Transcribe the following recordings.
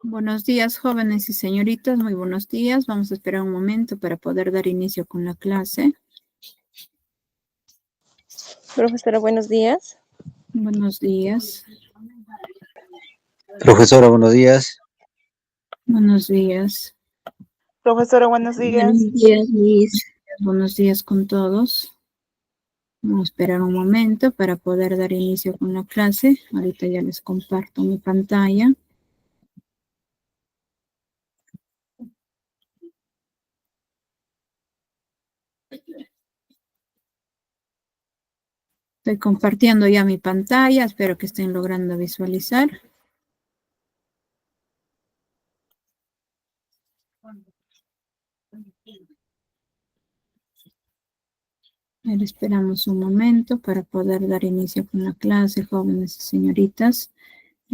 Buenos días, jóvenes y señoritas, muy buenos días. Vamos a esperar un momento para poder dar inicio con la clase. Profesora, buenos días. Buenos días. Profesora, buenos días. Buenos días. Profesora, buenos días. Buenos días, Liz. Buenos días con todos. Vamos a esperar un momento para poder dar inicio con la clase. Ahorita ya les comparto mi pantalla. Estoy compartiendo ya mi pantalla. Espero que estén logrando visualizar. Esperamos un momento para poder dar inicio con la clase, jóvenes y señoritas.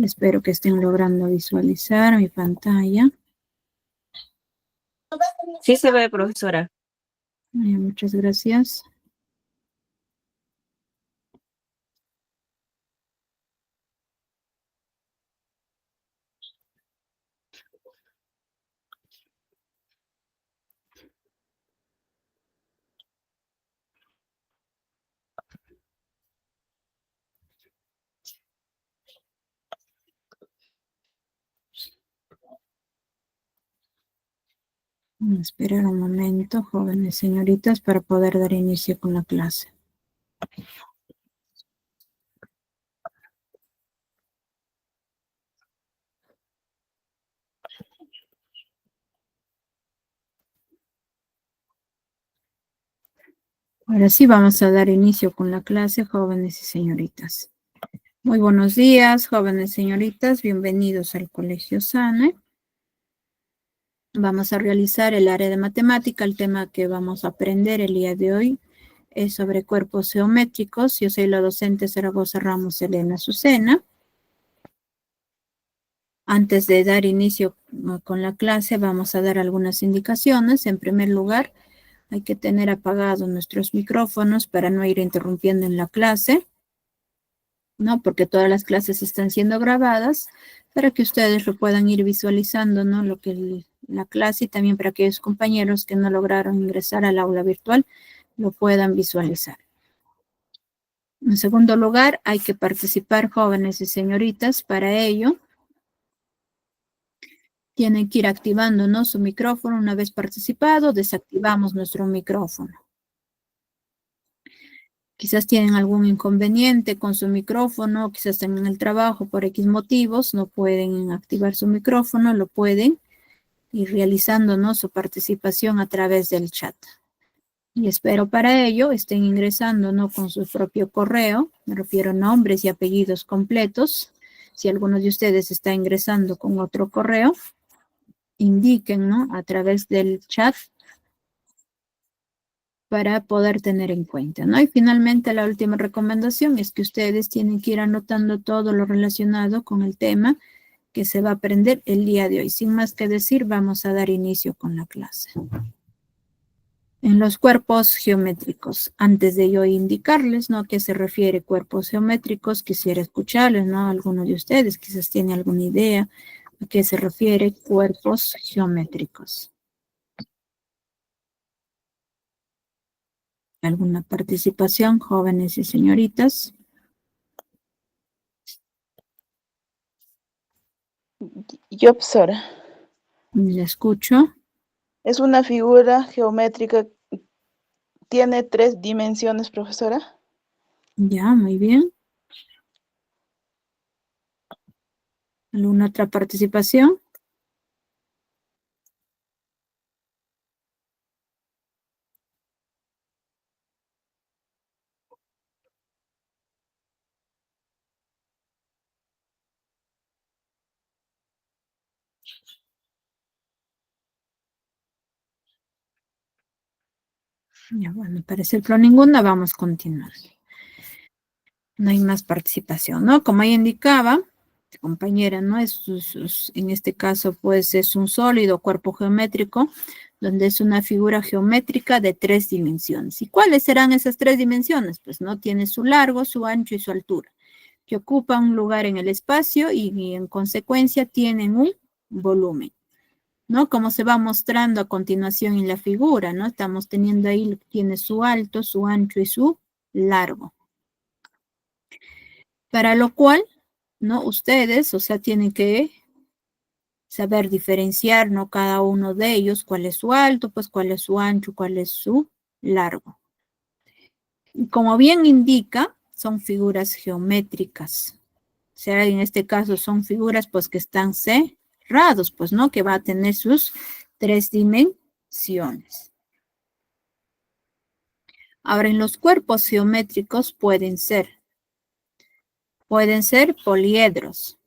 Espero que estén logrando visualizar mi pantalla. Sí se ve, profesora. Muchas gracias. Vamos a esperar un momento, jóvenes y señoritas, para poder dar inicio con la clase. Ahora sí vamos a dar inicio con la clase, jóvenes y señoritas. Muy buenos días, jóvenes y señoritas. Bienvenidos al Colegio SANE. Vamos a realizar el área de matemática. El tema que vamos a aprender el día de hoy es sobre cuerpos geométricos. Yo soy la docente Zaragoza Ramos Elena Azucena. Antes de dar inicio con la clase, vamos a dar algunas indicaciones. En primer lugar, hay que tener apagados nuestros micrófonos para no ir interrumpiendo en la clase, ¿no? Porque todas las clases están siendo grabadas para que ustedes lo puedan ir visualizando, ¿no? Lo que la clase y también para aquellos compañeros que no lograron ingresar al aula virtual lo puedan visualizar. En segundo lugar, hay que participar, jóvenes y señoritas. Para ello, tienen que ir activando, ¿no? Su micrófono. Una vez participado, desactivamos nuestro micrófono. Quizás tienen algún inconveniente con su micrófono, quizás están en el trabajo por X motivos, no pueden activar su micrófono, lo pueden ir realizando, ¿no? Su participación a través del chat. Y espero para ello estén ingresando, ¿no? Con su propio correo, me refiero a nombres y apellidos completos. Si alguno de ustedes está ingresando con otro correo, indiquen, ¿no? A través del chat para poder tener en cuenta, ¿no? Y finalmente la última recomendación es que ustedes tienen que ir anotando todo lo relacionado con el tema que se va a aprender el día de hoy. Sin más que decir, vamos a dar inicio con la clase. En los cuerpos geométricos, antes de yo indicarles, ¿no? ¿A qué se refiere cuerpos geométricos? Quisiera escucharles, ¿no? Alguno de ustedes quizás tiene alguna idea a qué se refiere cuerpos geométricos. ¿Alguna participación, jóvenes y señoritas? Yo, profesora. ¿Le escucho? Es una figura geométrica. ¿Tiene 3 dimensiones, profesora? Ya, muy bien. ¿Alguna otra participación? Ya, bueno, parece que ninguna, vamos a continuar. No hay más participación, ¿no? Como ya indicaba, compañera, ¿no? En este caso, pues, es un sólido cuerpo geométrico, donde es una figura geométrica de 3 dimensiones. ¿Y cuáles serán esas 3 dimensiones? Pues, ¿no? Tiene su largo, su ancho y su altura, que ocupan un lugar en el espacio y en consecuencia tienen un volumen, ¿no? Como se va mostrando a continuación en la figura, ¿no? Estamos teniendo ahí, tiene su alto, su ancho y su largo. Para lo cual, ¿no? Ustedes, o sea, tienen que saber diferenciar, ¿no? Cada uno de ellos, cuál es su alto, pues cuál es su ancho, cuál es su largo. Como bien indica, son figuras geométricas. O sea, en este caso son figuras pues que están cerrados, pues, ¿no? Que va a tener sus 3 dimensiones. Ahora, en los cuerpos geométricos pueden ser poliedros,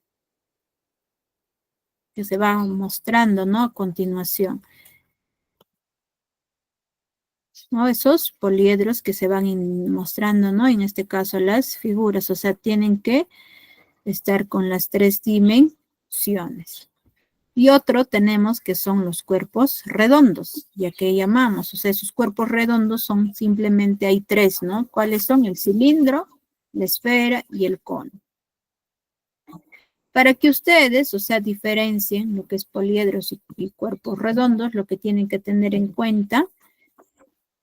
que se van mostrando, ¿no? A continuación, ¿no? Esos poliedros que se van mostrando, ¿no? En este caso las figuras, o sea, tienen que estar con las 3 dimensiones. Y otro tenemos que son los cuerpos redondos, ya que llamamos, o sea, esos cuerpos redondos son simplemente, hay 3, ¿no? ¿Cuáles son? El cilindro, la esfera y el cono. Para que ustedes, o sea, diferencien lo que es poliedros y cuerpos redondos, lo que tienen que tener en cuenta,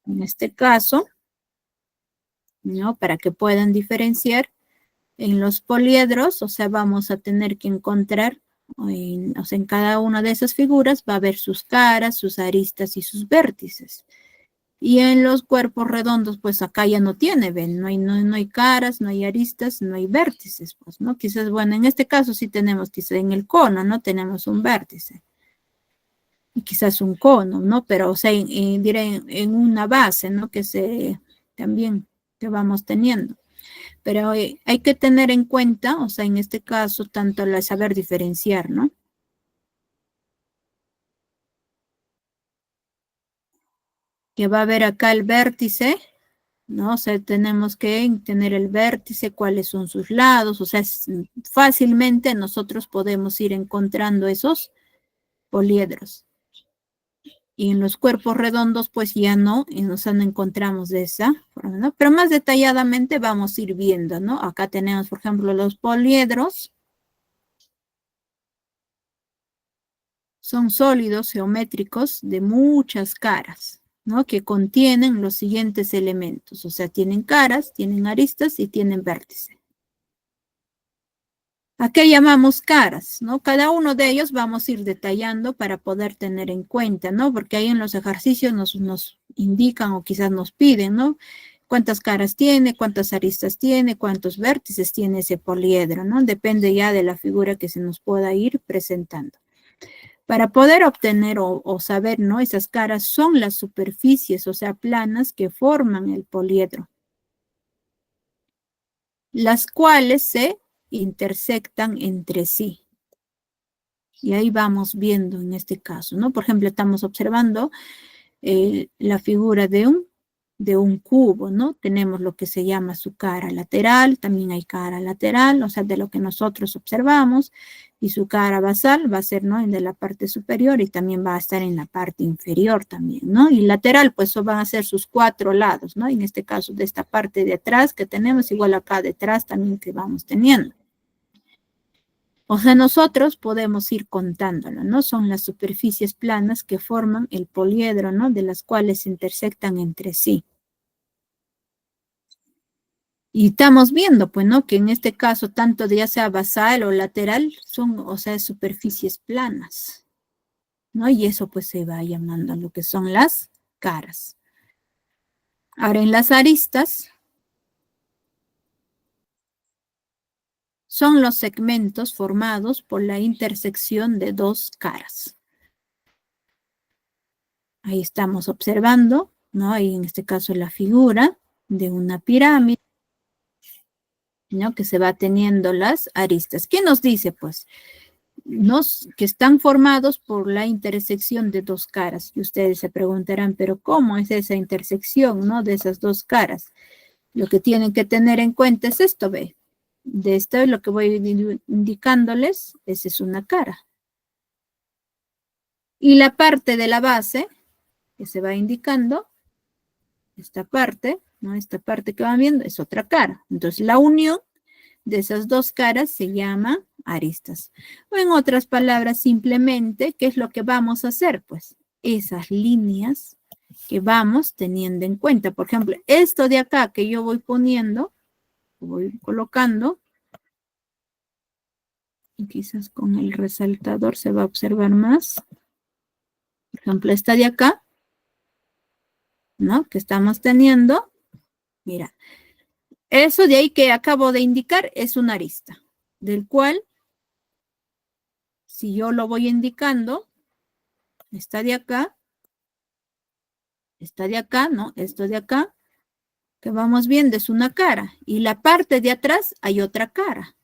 en este caso, ¿no? Para que puedan diferenciar, en los poliedros, o sea, vamos a tener que encontrar, o sea, en cada una de esas figuras va a haber sus caras, sus aristas y sus vértices. Y en los cuerpos redondos, pues acá ya no tiene, ven, no hay caras, no hay aristas, no hay vértices, pues, ¿no? Quizás, bueno, en este caso sí tenemos, quizás en el cono, ¿no? Tenemos un vértice. Y quizás un cono, ¿no? Pero, o sea, diré en una base, ¿no? También que vamos teniendo. Pero hay que tener en cuenta, o sea, en este caso, tanto el saber diferenciar, ¿no? Que va a haber acá el vértice, ¿no? O sea, tenemos que tener el vértice, cuáles son sus lados, o sea, fácilmente nosotros podemos ir encontrando esos poliedros. Y en los cuerpos redondos, pues ya no, y no encontramos de esa forma, ¿no? Pero más detalladamente vamos a ir viendo, ¿no? Acá tenemos, por ejemplo, los poliedros. Son sólidos geométricos de muchas caras, ¿no? Que contienen los siguientes elementos. O sea, tienen caras, tienen aristas y tienen vértice. ¿A qué llamamos caras? ¿No? Cada uno de ellos vamos a ir detallando para poder tener en cuenta, ¿no? Porque ahí en los ejercicios nos indican o quizás nos piden, ¿no? Cuántas caras tiene, cuántas aristas tiene, cuántos vértices tiene ese poliedro, ¿no? Depende ya de la figura que se nos pueda ir presentando. Para poder obtener o saber, ¿no? Esas caras son las superficies, o sea, planas que forman el poliedro, las cuales se intersectan entre sí. Y ahí vamos viendo en este caso, ¿no? Por ejemplo, estamos observando la figura de un cubo, ¿no? Tenemos lo que se llama su cara lateral, también hay cara lateral, o sea, de lo que nosotros observamos, y su cara basal va a ser, ¿no? De la parte superior y también va a estar en la parte inferior también, ¿no? Y lateral, pues eso van a ser sus 4 lados, ¿no? En este caso, de esta parte de atrás que tenemos, igual acá detrás también que vamos teniendo. O sea, nosotros podemos ir contándolo, ¿no? Son las superficies planas que forman el poliedro, ¿no? De las cuales se intersectan entre sí. Y estamos viendo, pues, ¿no? Que en este caso, tanto ya sea basal o lateral, son, o sea, superficies planas, ¿no? Y eso, pues, se va llamando lo que son las caras. Ahora, en las aristas, son los segmentos formados por la intersección de 2 caras. Ahí estamos observando, ¿no? Ahí en este caso la figura de una pirámide, ¿no? Que se va teniendo las aristas. ¿Qué nos dice? Pues, que están formados por la intersección de 2 caras. Y ustedes se preguntarán, ¿pero cómo es esa intersección, ¿no? De esas 2 caras. Lo que tienen que tener en cuenta es esto, ve. De esto lo que voy indicándoles, esa es una cara. Y la parte de la base, que se va indicando, esta parte, ¿no? Esta parte que van viendo es otra cara. Entonces, la unión de esas 2 caras se llama aristas. O en otras palabras, simplemente, ¿qué es lo que vamos a hacer? Pues esas líneas que vamos teniendo en cuenta. Por ejemplo, esto de acá que yo voy poniendo, voy colocando, y quizás con el resaltador se va a observar más. Por ejemplo, esta de acá, ¿no? Que estamos teniendo. Mira, eso de ahí que acabo de indicar es una arista, del cual, si yo lo voy indicando, esta de acá, ¿no? Esto de acá, que vamos viendo es una cara, y la parte de atrás hay otra cara.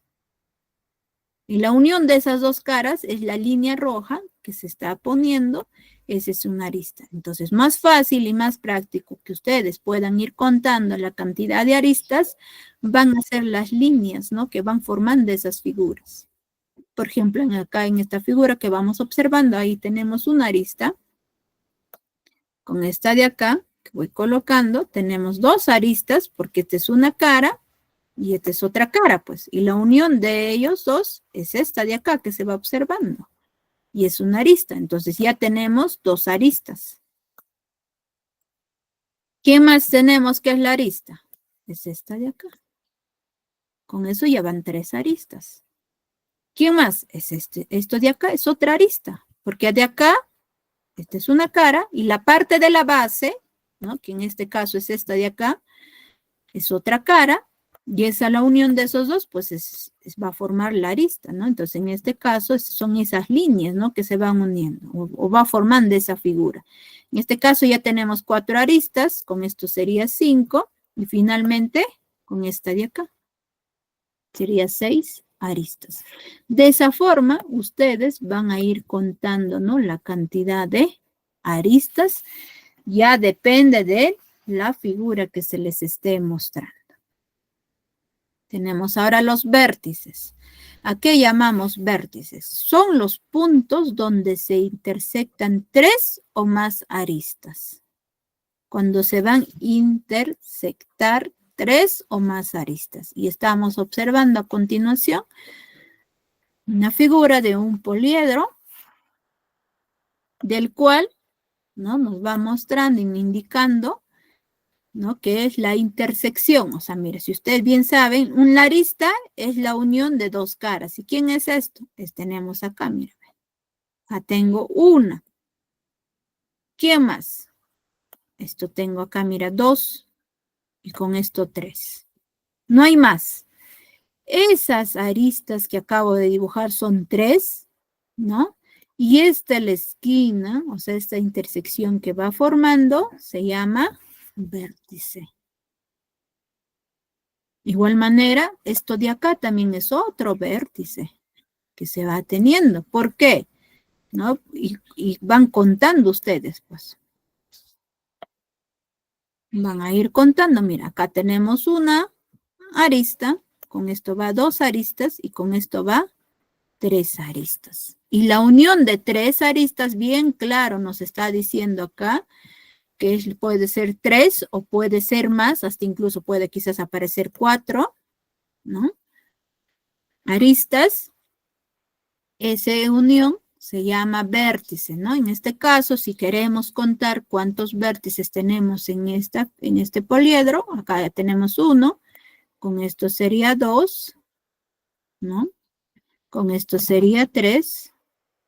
Y la unión de esas dos caras es la línea roja que se está poniendo, esa es una arista. Entonces, más fácil y más práctico que ustedes puedan ir contando la cantidad de aristas, van a ser las líneas, ¿no? Que van formando esas figuras. Por ejemplo, acá en esta figura que vamos observando, ahí tenemos una arista. Con esta de acá, que voy colocando, tenemos dos aristas, porque esta es una cara y esta es otra cara, pues. Y la unión de ellos dos es esta de acá que se va observando. Y es una arista. Entonces ya tenemos dos aristas. ¿Qué más tenemos que es la arista? Es esta de acá. Con eso ya van tres aristas. ¿Qué más? Es esto de acá es otra arista. Porque de acá, esta es una cara y la parte de la base, ¿no? Que en este caso es esta de acá, es otra cara. Y esa la unión de esos dos, pues va a formar la arista, ¿no? Entonces, en este caso, son esas líneas, ¿no? Que se van uniendo o va formando esa figura. En este caso ya tenemos 4 aristas, con esto sería 5, y finalmente, con esta de acá, sería 6 aristas. De esa forma, ustedes van a ir contando, ¿no? La cantidad de aristas, ya depende de la figura que se les esté mostrando. Tenemos ahora los vértices. ¿A qué llamamos vértices? Son los puntos donde se intersectan 3 o más aristas. Cuando se van a intersectar 3 o más aristas. Y estamos observando a continuación una figura de un poliedro del cual, ¿no? Nos va mostrando y indicando, ¿no? Que es la intersección. O sea, mire, si ustedes bien saben, una arista es la unión de dos caras. ¿Y quién es esto? Tenemos acá, mira. Acá tengo una. ¿Quién más? Esto tengo acá, mira, 2. Y con esto 3. No hay más. Esas aristas que acabo de dibujar son 3, ¿no? Y esta la esquina, o sea, esta intersección que va formando, se llama vértice. Igual manera, esto de acá también es otro vértice que se va teniendo. ¿Por qué? ¿No? Y van contando ustedes, pues. Van a ir contando. Mira, acá tenemos una arista. Con esto va 2 aristas y con esto va 3 aristas. Y la unión de 3 aristas, bien claro, nos está diciendo acá que puede ser 3 o puede ser más, hasta incluso puede quizás aparecer 4, ¿no? Aristas, esa unión se llama vértice, ¿no? En este caso, si queremos contar cuántos vértices tenemos en este poliedro, acá ya tenemos 1, con esto sería 2, ¿no? Con esto sería 3.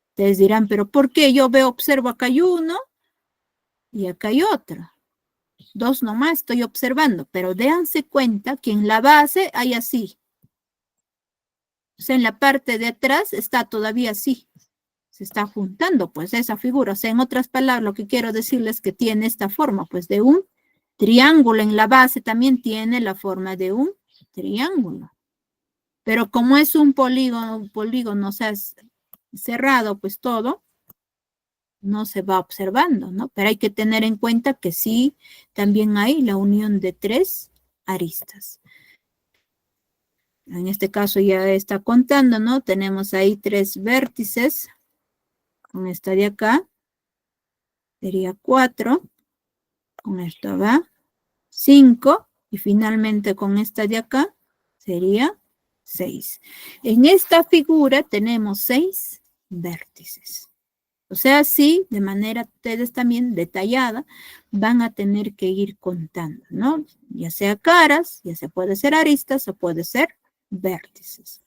Ustedes dirán, pero ¿por qué? Yo observo acá hay 1 y acá hay otro. 2 nomás estoy observando, pero déjense cuenta que en la base hay así. O sea, en la parte de atrás está todavía así. Se está juntando, pues, esa figura. O sea, en otras palabras, lo que quiero decirles es que tiene esta forma, pues, de un triángulo. En la base también tiene la forma de un triángulo. Pero como es un polígono, o sea, es cerrado, pues, todo, no se va observando, ¿no? Pero hay que tener en cuenta que sí, también hay la unión de 3 aristas. En este caso ya está contando, ¿no? Tenemos ahí 3 vértices. Con esta de acá sería 4. Con esto va 5. Y finalmente con esta de acá sería 6. En esta figura tenemos 6 vértices. O sea, sí, de manera ustedes también detallada, van a tener que ir contando, ¿no? Ya sea caras, ya sea puede ser aristas o puede ser vértices.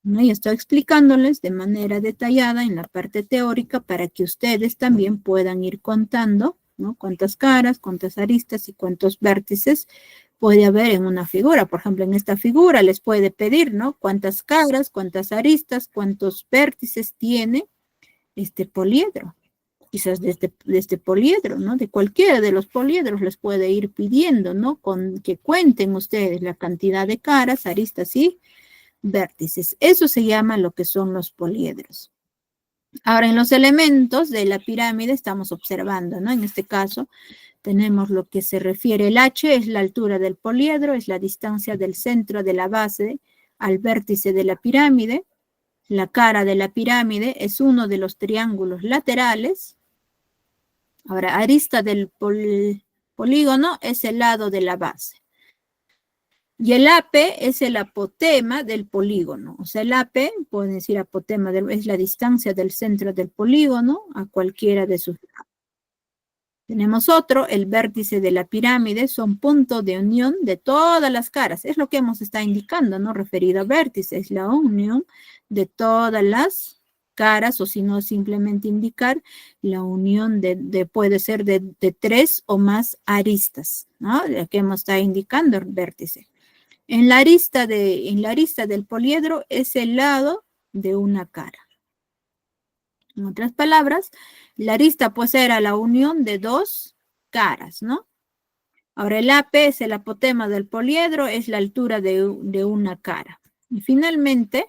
¿No? Y estoy explicándoles de manera detallada en la parte teórica para que ustedes también puedan ir contando, ¿no? Cuántas caras, cuántas aristas y cuántos vértices puede haber en una figura. Por ejemplo, en esta figura les puede pedir, ¿no? Cuántas caras, cuántas aristas, cuántos vértices tiene este poliedro. Quizás de este poliedro, ¿no? De cualquiera de los poliedros les puede ir pidiendo, ¿no? Con que cuenten ustedes la cantidad de caras, aristas y vértices. Eso se llama lo que son los poliedros. Ahora, en los elementos de la pirámide estamos observando, ¿no? En este caso, tenemos lo que se refiere, el H es la altura del poliedro, es la distancia del centro de la base al vértice de la pirámide. La cara de la pirámide es uno de los triángulos laterales. Ahora, arista del polígono es el lado de la base. Y el ape es el apotema del polígono. O sea, el ape, pueden decir apotema, es la distancia del centro del polígono a cualquiera de sus lados. Tenemos otro, el vértice de la pirámide, son puntos de unión de todas las caras. Es lo que hemos estado indicando, ¿no? Referido a vértice, es la unión de todas las caras, o si no, simplemente indicar la unión puede ser de 3 o más aristas, ¿no? Lo que hemos estado indicando, el vértice. En la arista del poliedro es el lado de una cara. En otras palabras, la arista pues era la unión de 2 caras, ¿no? Ahora el ape es el apotema del poliedro, es la altura de una cara. Y finalmente,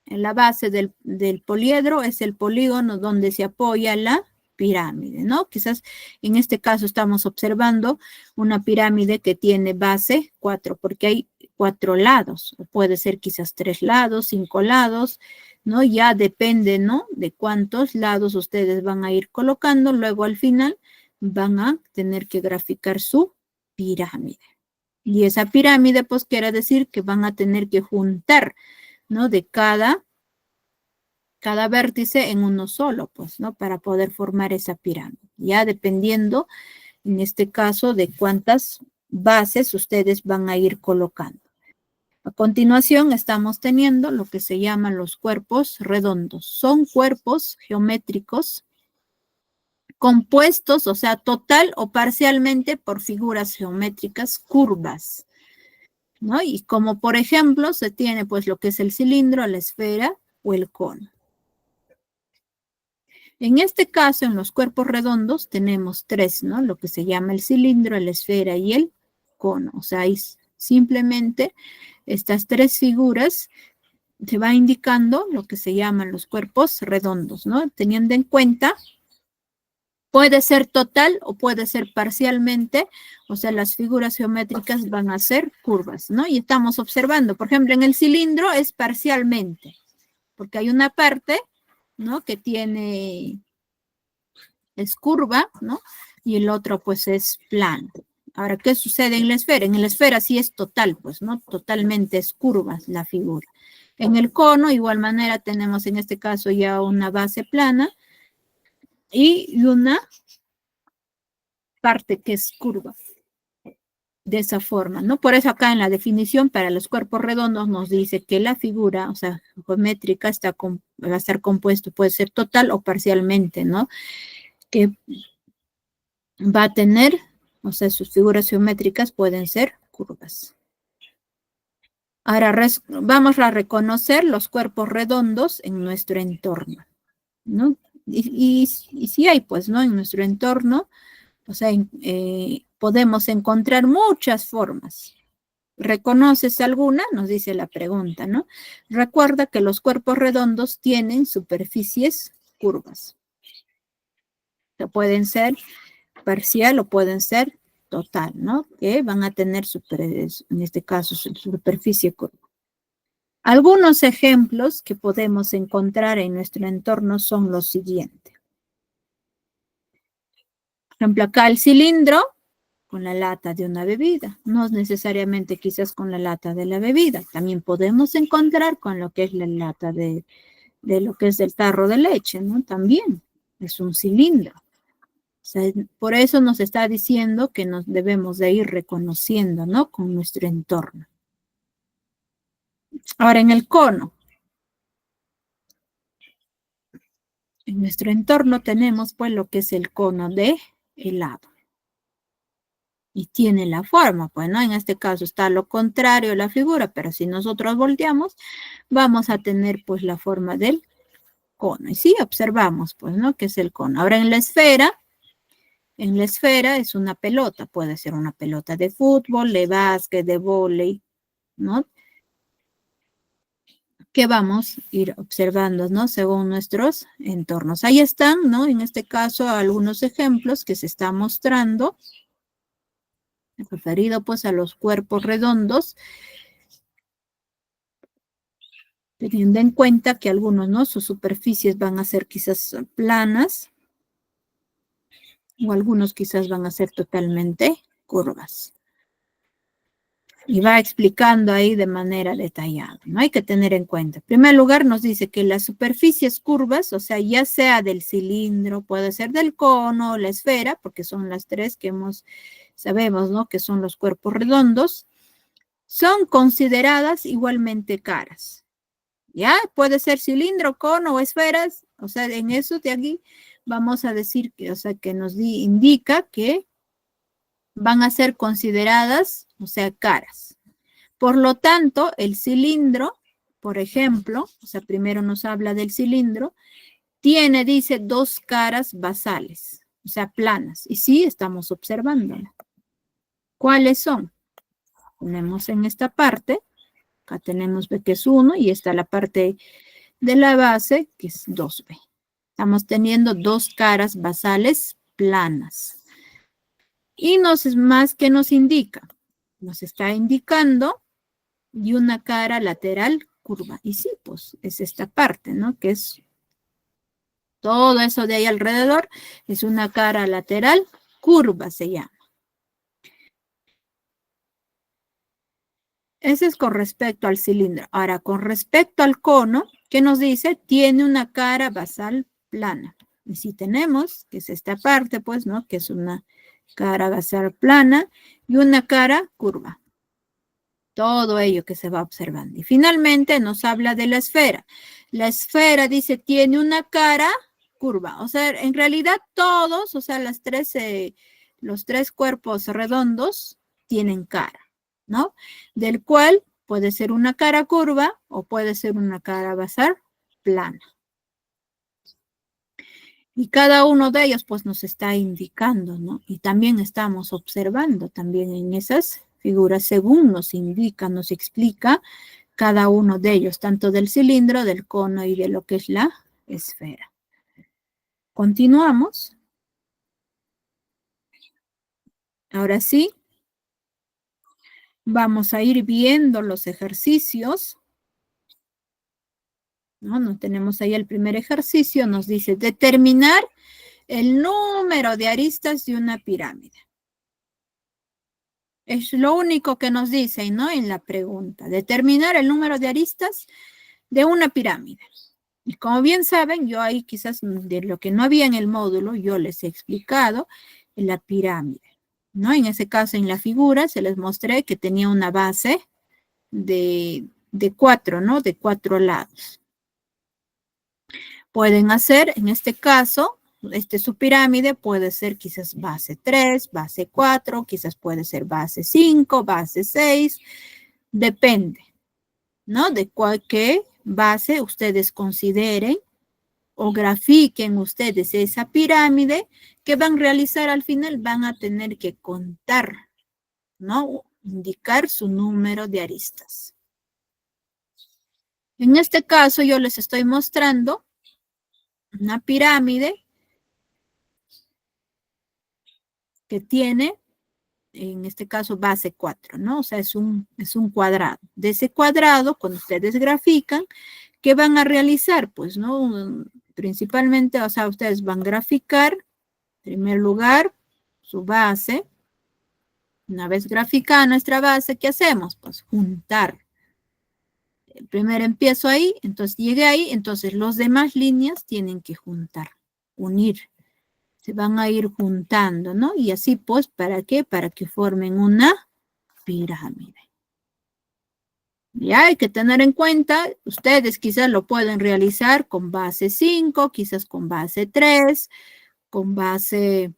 en la base del poliedro es el polígono donde se apoya la pirámide, ¿no? Quizás en este caso estamos observando una pirámide que tiene base 4, porque hay 4 lados, o puede ser quizás 3 lados, 5 lados, ¿no? Ya depende, ¿no? De cuántos lados ustedes van a ir colocando, luego al final van a tener que graficar su pirámide. Y esa pirámide, pues quiere decir que van a tener que juntar, ¿no? De cada vértice en uno solo, pues, ¿no? Para poder formar esa pirámide. Ya dependiendo, en este caso, de cuántas bases ustedes van a ir colocando. A continuación, estamos teniendo lo que se llaman los cuerpos redondos. Son cuerpos geométricos compuestos, o sea, total o parcialmente por figuras geométricas curvas, ¿no? Y como por ejemplo, se tiene pues lo que es el cilindro, la esfera o el cono. En este caso, en los cuerpos redondos tenemos 3, ¿no? Lo que se llama el cilindro, la esfera y el cono. O sea, simplemente estas 3 figuras se va indicando lo que se llaman los cuerpos redondos, ¿no? Teniendo en cuenta, puede ser total o puede ser parcialmente, o sea, las figuras geométricas van a ser curvas, ¿no? Y estamos observando, por ejemplo, en el cilindro es parcialmente, porque hay una parte, ¿no? Que es curva, ¿no? Y el otro pues es plano. Ahora, ¿qué sucede en la esfera? En la esfera sí es total, pues, ¿no? Totalmente es curva la figura. En el cono, igual manera, tenemos en este caso ya una base plana y una parte que es curva. De esa forma, ¿no? Por eso acá en la definición para los cuerpos redondos nos dice que la figura, o sea, geométrica, va a estar compuesto, puede ser total o parcialmente, ¿no? Que va a tener, o sea, sus figuras geométricas pueden ser curvas. Ahora vamos a reconocer los cuerpos redondos en nuestro entorno, ¿no? Y sí hay, pues, ¿no? En nuestro entorno, o sea, podemos encontrar muchas formas. ¿Reconoces alguna? Nos dice la pregunta, ¿no? Recuerda que los cuerpos redondos tienen superficies curvas. O pueden ser parcial o pueden ser total, ¿no? Que van a tener, en este caso, su superficie curva. Algunos ejemplos que podemos encontrar en nuestro entorno son los siguientes. Por ejemplo, acá el cilindro, con la lata de una bebida. No es necesariamente quizás con la lata de la bebida. También podemos encontrar con lo que es la lata de lo que es el tarro de leche, ¿no? También es un cilindro. O sea, por eso nos está diciendo que nos debemos de ir reconociendo, ¿no? Con nuestro entorno. Ahora, en el cono. En nuestro entorno tenemos, pues, lo que es el cono de helado. Y tiene la forma, pues, ¿no? En este caso está lo contrario de la figura, pero si nosotros volteamos, vamos a tener, pues, la forma del cono. Y sí, observamos, pues, ¿no? Que es el cono. Ahora, en la esfera es una pelota. Puede ser una pelota de fútbol, de básquet, de vóley, ¿no? Que vamos a ir observando, ¿no? Según nuestros entornos. Ahí están, ¿no? En este caso, algunos ejemplos que se está mostrando. Referido, pues, a los cuerpos redondos. Teniendo en cuenta que algunos, ¿no? Sus superficies van a ser quizás planas. O algunos quizás van a ser totalmente curvas. Y va explicando ahí de manera detallada, ¿no? Hay que tener en cuenta. En primer lugar, nos dice que las superficies curvas, o sea, ya sea del cilindro, puede ser del cono, la esfera, porque son las tres que sabemos, ¿no? Que son los cuerpos redondos, son consideradas igualmente caras. ¿Ya? Puede ser cilindro, cono o esferas, o sea, en eso de aquí vamos a decir que, o sea, que nos indica que van a ser consideradas, o sea, caras. Por lo tanto, el cilindro, por ejemplo, o sea, primero nos habla del cilindro, tiene, dice, dos caras basales, o sea, planas. Y sí, estamos observándola. ¿Cuáles son? Ponemos en esta parte, acá tenemos B que es 1 y está la parte de la base que es 2B. Estamos teniendo dos caras basales planas. Y nos es más que nos indica. Nos está indicando y una cara lateral curva. Y sí, pues es esta parte, ¿no? Que es todo eso de ahí alrededor. Es una cara lateral curva, se llama. Ese es con respecto al cilindro. Ahora, con respecto al cono, ¿qué nos dice? Tiene una cara basal plana. Y si tenemos, que es esta parte, pues, ¿no? Que es una cara basal plana y una cara curva. Todo ello que se va observando. Y finalmente nos habla de la esfera. La esfera, dice, tiene una cara curva. O sea, en realidad todos, o sea, los tres cuerpos redondos tienen cara, ¿no? Del cual puede ser una cara curva o puede ser una cara basal plana. Y cada uno de ellos, pues, nos está indicando, ¿no? Y también estamos observando también en esas figuras, según nos indica, nos explica cada uno de ellos, tanto del cilindro, del cono y de lo que es la esfera. Continuamos. Ahora sí, vamos a ir viendo los ejercicios. ¿No? Nos tenemos ahí el primer ejercicio, nos dice determinar el número de aristas de una pirámide. Es lo único que nos dice, ¿no? En la pregunta. Determinar el número de aristas de una pirámide. Y como bien saben, yo ahí quizás de lo que no había en el módulo, yo les he explicado en la pirámide, ¿no? En ese caso, en la figura, se les mostré que tenía una base de 4, ¿no? De 4 lados. Pueden hacer, en este caso, su pirámide puede ser quizás base 3, base 4, quizás puede ser base 5, base 6, depende, ¿no? De qué base ustedes consideren o grafiquen ustedes esa pirámide que van a realizar al final, van a tener que contar, ¿no? Indicar su número de aristas. En este caso yo les estoy mostrando una pirámide que tiene, en este caso, base 4, ¿no? O sea, es un cuadrado. De ese cuadrado, cuando ustedes grafican, ¿qué van a realizar? Pues, ¿no? Principalmente, o sea, ustedes van a graficar, en primer lugar, su base, Una vez graficada nuestra base, ¿qué hacemos? Pues juntar. Primero empiezo ahí, entonces llegué ahí, entonces los demás líneas tienen que juntar, unir. Se van a ir juntando, ¿no? Y así pues, ¿para qué? Para que formen una pirámide. Ya hay que tener en cuenta, ustedes quizás lo pueden realizar con base 5, quizás con base 3, con base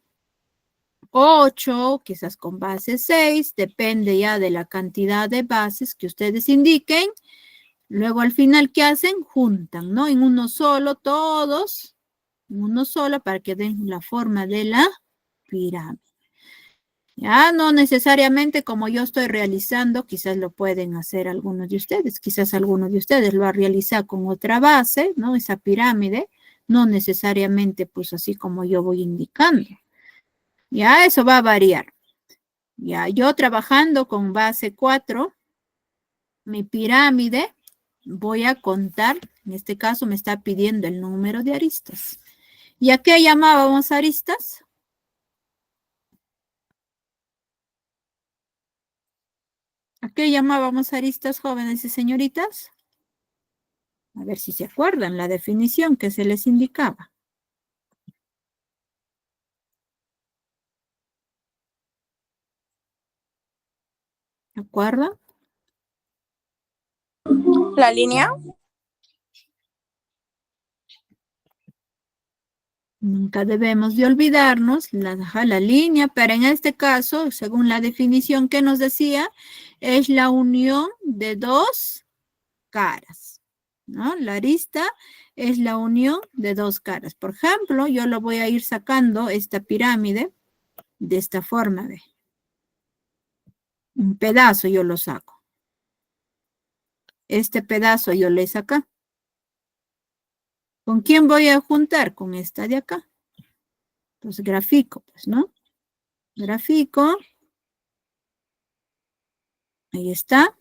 8, quizás con base 6, depende ya de la cantidad de bases que ustedes indiquen. Luego al final, ¿qué hacen? Juntan, ¿no? En uno solo, todos, en uno solo para que den la forma de la pirámide. Ya no necesariamente como yo estoy realizando, quizás lo pueden hacer algunos de ustedes, quizás algunos de ustedes lo ha realizado con otra base, ¿no? Esa pirámide, no necesariamente pues así como yo voy indicando. Ya eso va a variar. Ya yo trabajando con base 4, mi pirámide, voy a contar, en este caso me está pidiendo el número de aristas. ¿Y a qué llamábamos aristas? ¿A qué llamábamos aristas, jóvenes y señoritas? A ver si se acuerdan la definición que se les indicaba. ¿De acuerdo? La línea. Nunca debemos de olvidarnos la línea, pero en este caso, según la definición que nos decía, es la unión de dos caras, ¿no? La arista es la unión de dos caras. Por ejemplo, yo lo voy a ir sacando esta pirámide de esta forma, ¿ve? Un pedazo yo lo saco. Este pedazo yo le saco. ¿Con quién voy a juntar? Con esta de acá. Entonces grafico, pues, ¿no? Grafico. Ahí está.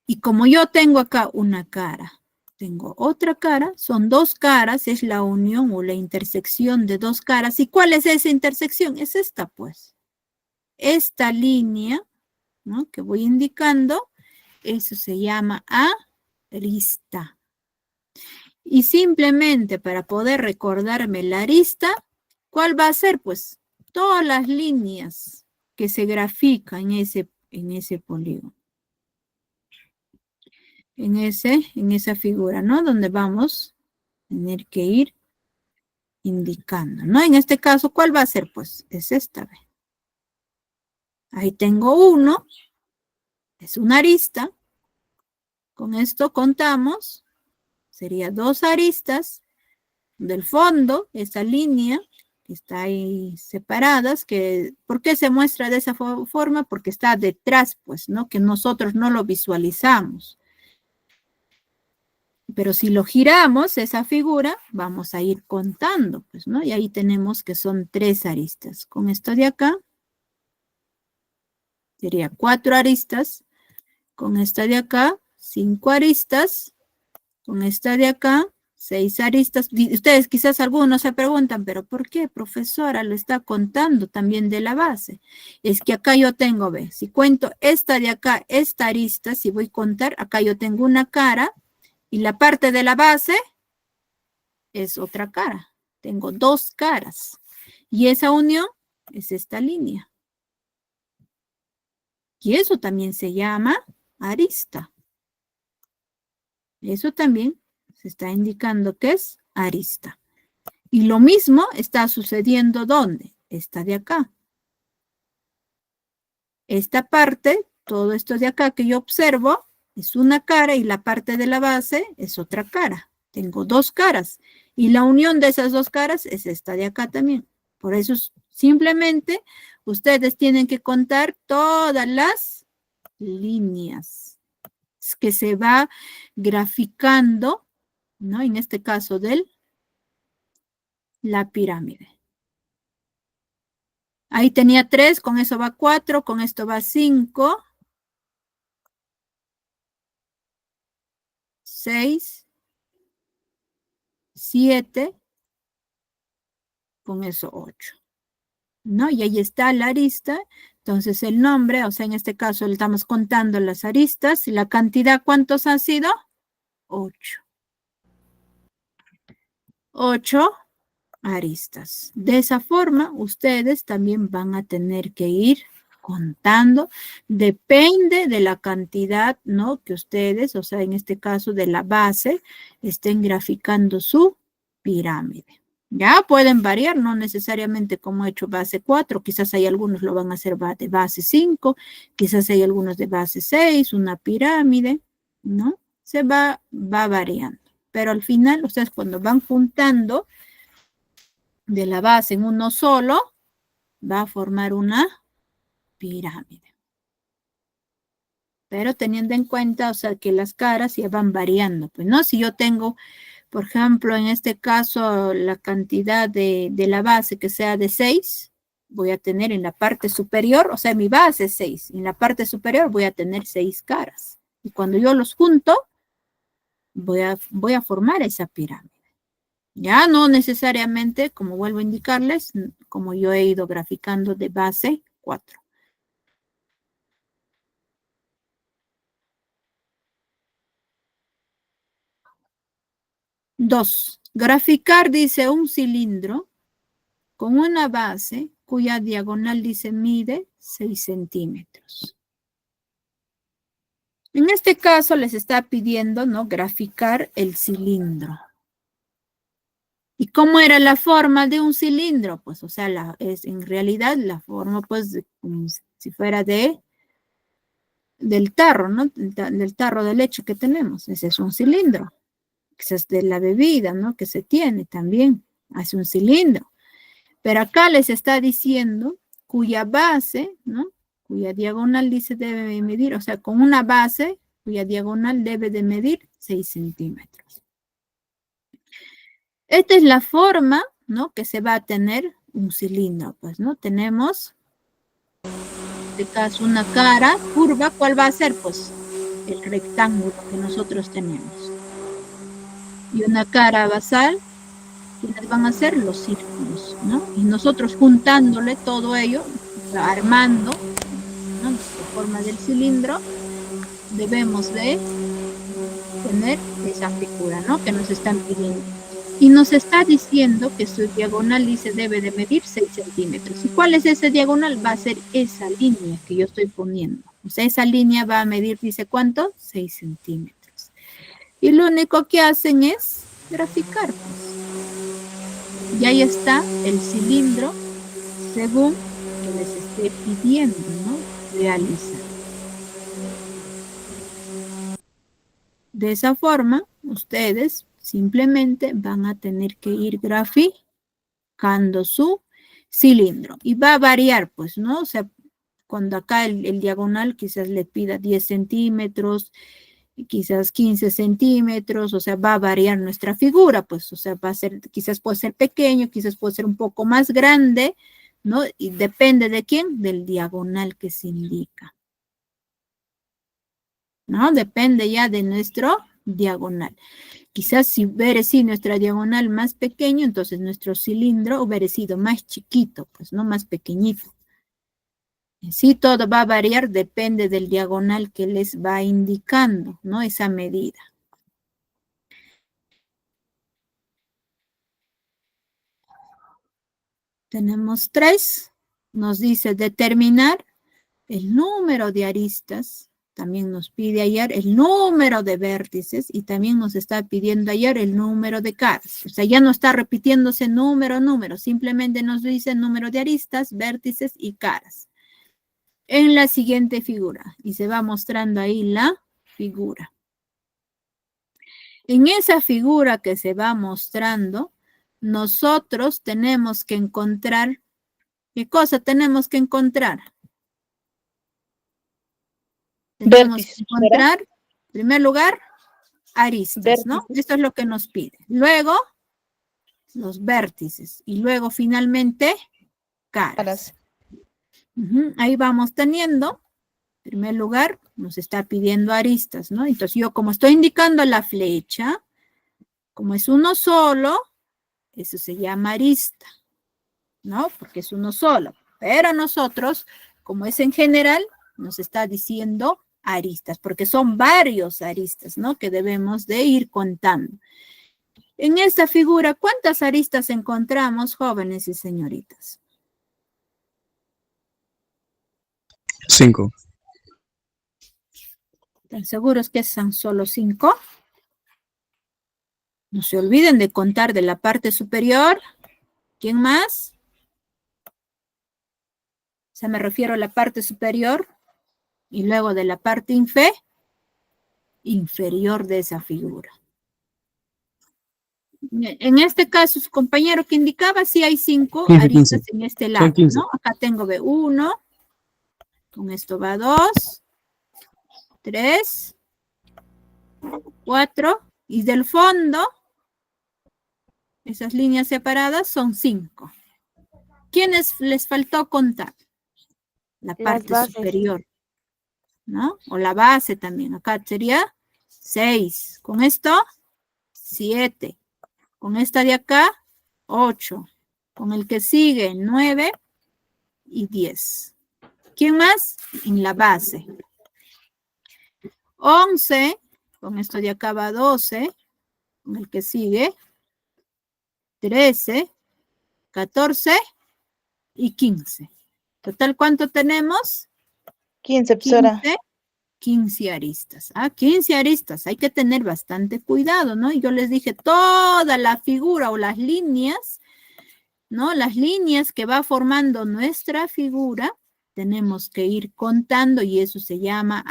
Y como yo tengo acá una cara, tengo otra cara, son dos caras, es la unión o la intersección de dos caras. ¿Y cuál es esa intersección? Es esta, pues. Esta línea, ¿no? Que voy indicando, eso se llama arista. Y simplemente para poder recordarme la arista, ¿cuál va a ser? Pues todas las líneas que se grafican en ese polígono. En esa figura, ¿no? Donde vamos a tener que ir indicando, ¿no? En este caso, ¿cuál va a ser? Pues es esta, ¿ve? Ahí tengo uno, es una arista. Con esto contamos, sería dos aristas del fondo, esa línea que está ahí separadas, que, ¿por qué se muestra de esa forma? Porque está detrás, pues, ¿no? Que nosotros no lo visualizamos. Pero si lo giramos, esa figura, vamos a ir contando, pues, ¿no? Y ahí tenemos que son tres aristas. Con esto de acá, sería 4 aristas. Con esta de acá, 5 aristas. Con esta de acá, 6 aristas. Ustedes quizás algunos se preguntan, ¿pero por qué, profesora? Lo está contando también de la base. Es que acá yo tengo, ve, si cuento esta de acá, esta arista, si voy a contar, acá yo tengo una cara, y la parte de la base es otra cara. Tengo dos caras. Y esa unión es esta línea. Y eso también se llama arista. Eso también se está indicando que es arista. Y lo mismo está sucediendo ¿dónde? Esta de acá. Esta parte, todo esto de acá que yo observo, es una cara y la parte de la base es otra cara. Tengo dos caras. Y la unión de esas dos caras es esta de acá también. Por eso simplemente ustedes tienen que contar todas las líneas que se va graficando, ¿no? En este caso la pirámide. Ahí tenía 3, con eso va 4, con esto va 5, 6, 7, con eso 8. ¿No? Y ahí está la arista. Entonces el nombre, o sea, en este caso le estamos contando las aristas. ¿Y la cantidad cuántos ha sido? 8. 8 aristas. De esa forma, ustedes también van a tener que ir contando. Depende de la cantidad, ¿no? Que ustedes, o sea, en este caso de la base, estén graficando su pirámide. Ya pueden variar, no necesariamente como he hecho base 4, quizás hay algunos lo van a hacer de base 5, quizás hay algunos de base 6, una pirámide, ¿no? Se va variando. Pero al final, ustedes cuando van juntando de la base en uno solo, va a formar una pirámide. Pero teniendo en cuenta, o sea, que las caras ya van variando, pues, ¿no? Si yo tengo, por ejemplo, en este caso, la cantidad de la base que sea de 6, voy a tener en la parte superior, o sea, mi base es 6, en la parte superior voy a tener 6 caras. Y cuando yo los junto, voy a formar esa pirámide. Ya no necesariamente, como vuelvo a indicarles, como yo he ido graficando de base 4. Dos, graficar dice un cilindro con una base cuya diagonal dice mide 6 centímetros. En este caso les está pidiendo, ¿no? Graficar el cilindro. ¿Y cómo era la forma de un cilindro? Pues, o sea, es en realidad la forma, pues, como si fuera del tarro, ¿no? Del tarro de leche que tenemos. Ese es un cilindro. Ese es de la bebida, ¿no? Que se tiene también. Hace un cilindro. Pero acá les está diciendo cuya base, ¿no? Cuya diagonal dice debe medir, o sea, con una base cuya diagonal debe de medir 6 centímetros. Esta es la forma, ¿no? Que se va a tener un cilindro, pues, ¿no? Tenemos, en este caso, una cara curva. ¿Cuál va a ser? Pues, el rectángulo que nosotros tenemos. Y una cara basal, ¿quiénes van a ser? Los círculos, ¿no? Y nosotros juntándole todo ello, armando, ¿no? La forma del cilindro, debemos de tener esa figura, ¿no? Que nos están pidiendo. Y nos está diciendo que su diagonal dice debe de medir 6 centímetros. ¿Y cuál es ese diagonal? Va a ser esa línea que yo estoy poniendo. O sea, esa línea va a medir, dice, ¿cuánto? 6 centímetros. Y lo único que hacen es graficar, pues. Y ahí está el cilindro según que les esté pidiendo, ¿no? Realizar. De esa forma, ustedes simplemente van a tener que ir graficando su cilindro. Y va a variar, pues, ¿no? O sea, cuando acá el diagonal quizás le pida 10 centímetros, quizás 15 centímetros, o sea, va a variar nuestra figura, pues, o sea, va a ser, quizás puede ser pequeño, quizás puede ser un poco más grande, ¿no? Y depende de quién, del diagonal que se indica, ¿no? Depende ya de nuestro diagonal. Quizás si hubiera sido nuestra diagonal más pequeño, entonces nuestro cilindro hubiera sido más chiquito, pues, ¿no? Más pequeñito. Sí, todo va a variar, depende del diagonal que les va indicando, ¿no? Esa medida. Tenemos 3. Nos dice determinar el número de aristas. También nos pide hallar el número de vértices y también nos está pidiendo hallar el número de caras. O sea, ya no está repitiéndose número, simplemente nos dice número de aristas, vértices y caras. En la siguiente figura, y se va mostrando ahí la figura. En esa figura que se va mostrando, nosotros tenemos que encontrar, ¿qué cosa tenemos que encontrar? Tenemos Vértices, que encontrar, en primer lugar, aristas, vértices. ¿no? Esto es lo que nos pide. Luego, los vértices. Y luego, finalmente, caras. Ahí vamos teniendo, en primer lugar, nos está pidiendo aristas, ¿no? Entonces, yo como estoy indicando la flecha, como es uno solo, eso se llama arista, ¿no? Porque es uno solo. Pero nosotros, como es en general, nos está diciendo aristas, porque son varios aristas, ¿no? Que debemos de ir contando. En esta figura, ¿cuántas aristas encontramos, jóvenes y señoritas? 5. ¿Están seguros que son solo 5? No se olviden de contar de la parte superior. ¿Quién más? O sea, me refiero a la parte superior y luego de la parte inferior de esa figura. En este caso, su compañero que indicaba, sí hay 5 aristas en este lado, ¿no? Acá tengo B1, con esto va 2, 3, 4, y del fondo, esas líneas separadas son 5. ¿Quiénes les faltó contar? La parte superior, ¿no? O la base también. Acá sería 6. Con esto, 7. Con esta de acá, 8. Con el que sigue, 9 y 10. ¿Quién más? En la base. 11. Con esto de acá va 12. Con el que sigue, 13, 14 y 15. Total, ¿cuánto tenemos? 15, profesora. 15 aristas. 15 aristas. Hay que tener bastante cuidado, ¿no? Y yo les dije, toda la figura o las líneas, ¿no? Las líneas que va formando nuestra figura, tenemos que ir contando y eso se llama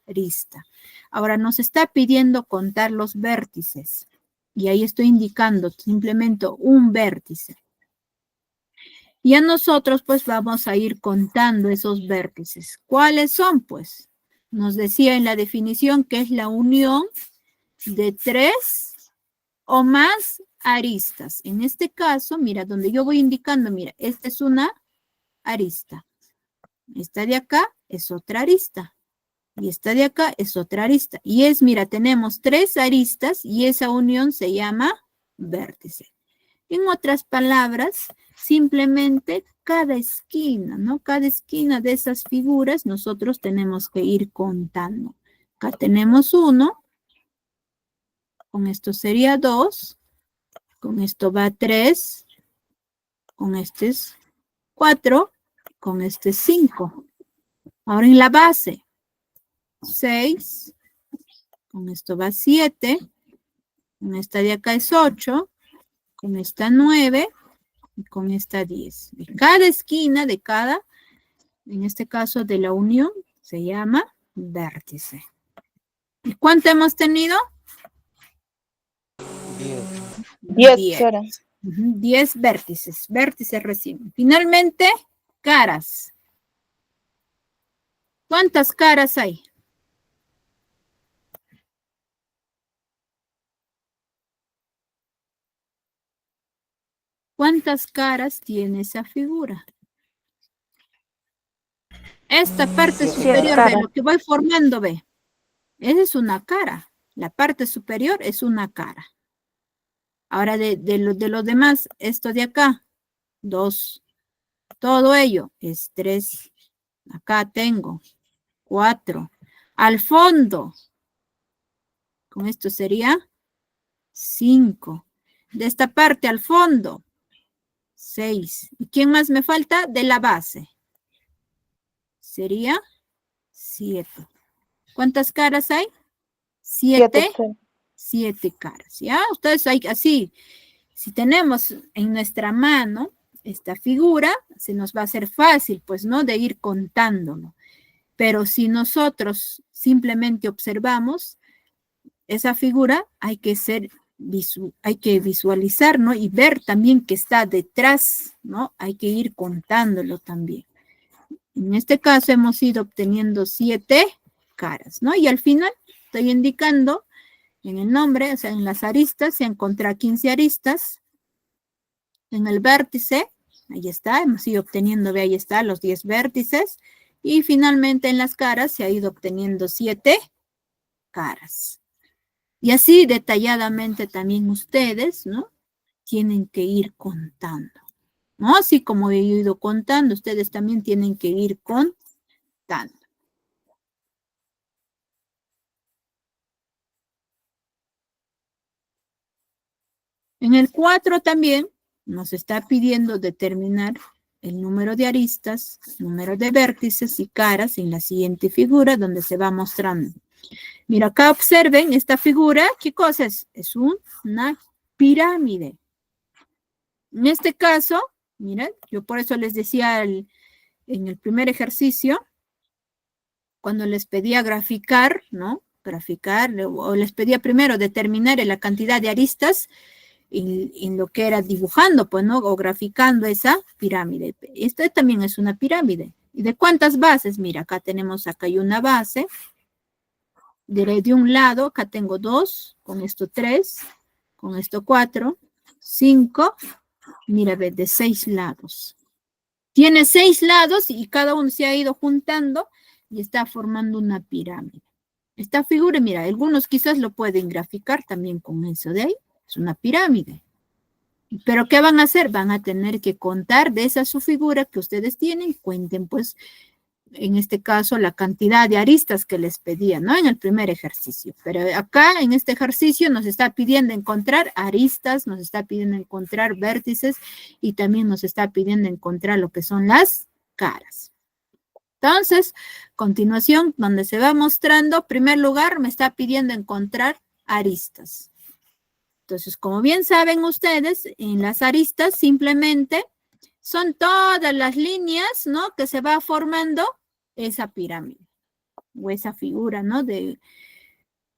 arista. Ahora nos está pidiendo contar los vértices. Y ahí estoy indicando simplemente un vértice. Y a nosotros pues vamos a ir contando esos vértices. ¿Cuáles son? Pues nos decía en la definición que es la unión de 3 o más aristas. En este caso, mira, donde yo voy indicando, mira, esta es una arista. Esta de acá es otra arista. Y esta de acá es otra arista. Y es, mira, tenemos 3 aristas y esa unión se llama vértice. En otras palabras, simplemente cada esquina, ¿no? Cada esquina de esas figuras nosotros tenemos que ir contando. Acá tenemos 1. Con esto sería 2. Con esto va 3. Con este es 4. Con este es 5. Ahora en la base. 6, con esto va 7, con esta de acá es 8, con esta 9 y con esta 10. De cada esquina, de cada, en este caso de la unión, se llama vértice. ¿Y cuánto hemos tenido? 10, profesora. 10 vértices, vértices recién. Finalmente, caras. ¿Cuántas caras hay? ¿Cuántas caras tiene esa figura? Esta parte superior de lo que voy formando, ve. Esa es una cara. La parte superior es una cara. Ahora de lo demás, esto de acá, 2. Todo ello es 3. Acá tengo 4. Al fondo, con esto sería 5. De esta parte al fondo, 6. ¿Y quién más me falta? De la base. Sería 7. ¿Cuántas caras hay? 7. 7 caras, ¿ya? Ustedes hay así, si tenemos en nuestra mano esta figura, se nos va a hacer fácil, pues, ¿no? De ir contándolo. Pero si nosotros simplemente observamos esa figura, hay que visualizar, ¿no? Y ver también que está detrás, ¿no? Hay que ir contándolo también. En este caso hemos ido obteniendo 7 caras, ¿no? Y al final estoy indicando en el nombre, o sea, en las aristas, se encuentra 15 aristas. En el vértice, ahí está, hemos ido obteniendo, ve, ahí está, los 10 vértices. Y finalmente en las caras se ha ido obteniendo 7 caras. Y así detalladamente también ustedes, ¿no? Tienen que ir contando, ¿no? Así como he ido contando, ustedes también tienen que ir contando. restando. En el 4 también nos está pidiendo determinar el número de aristas, número de vértices y caras en la siguiente figura donde se va mostrando. Mira, acá observen esta figura. ¿Qué cosa es? Es una pirámide. En este caso, miren, yo por eso les decía en el primer ejercicio, cuando les pedía graficar, ¿no? Graficar, o les pedía primero determinar la cantidad de aristas en lo que era dibujando, pues, ¿no? O graficando esa pirámide. Esta también es una pirámide. ¿Y de cuántas bases? Mira, acá hay una base. De un lado, acá tengo 2, con esto 3, con esto 4, 5, mira, ve, de 6 lados. Tiene 6 lados y cada uno se ha ido juntando y está formando una pirámide. Esta figura, mira, algunos quizás lo pueden graficar también con eso de ahí. Es una pirámide. Pero ¿qué van a hacer? Van a tener que contar de esa su figura que ustedes tienen. Cuenten, pues, en este caso, la cantidad de aristas que les pedía, ¿no? En el primer ejercicio. Pero acá, en este ejercicio, nos está pidiendo encontrar aristas, nos está pidiendo encontrar vértices y también nos está pidiendo encontrar lo que son las caras. Entonces, continuación, donde se va mostrando, en primer lugar, me está pidiendo encontrar aristas. Entonces, como bien saben ustedes, en las aristas simplemente son todas las líneas, ¿no? Que se va formando esa pirámide o esa figura, ¿no?